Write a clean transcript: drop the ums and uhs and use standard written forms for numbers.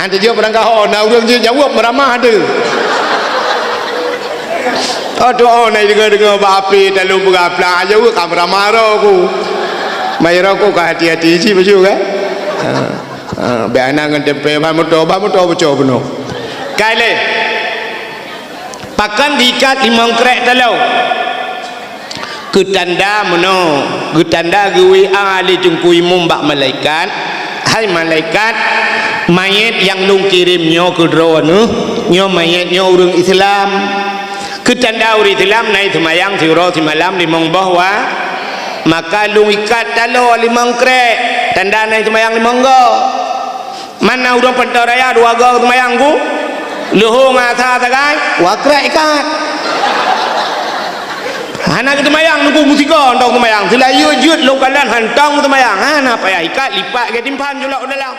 Anda jawab orang kau nak orang jawab meramah ada. Oh doa nak dengar bapi dalam beraplang aja aku kamera marah aku. Mayar aku ke hati-hati sih baju kan. Biar nak tempe bamu to bocor penuh. Kali pakan diikat di mangkrek talau. Ketanda meno, ketanda gue ali jungkui mumbak malaikat. Hai malaikat, mayat yang lung kirimnya ke drone, nyo mayatnya orang Islam. Ketanda orang Islam naik semayang siuro si malam di bahwa maka lung ikat talo limang krek tanda naik semayang limang go. Mana orang pentaraya dua go semayangku, luhung asa tagai, wakrek ikat. Anak kita mayang nunggu musika untuk mayang. Selayu jut lo kalan hantang kita mayang. Anak payah ikat lipat ke timpan julak dalam.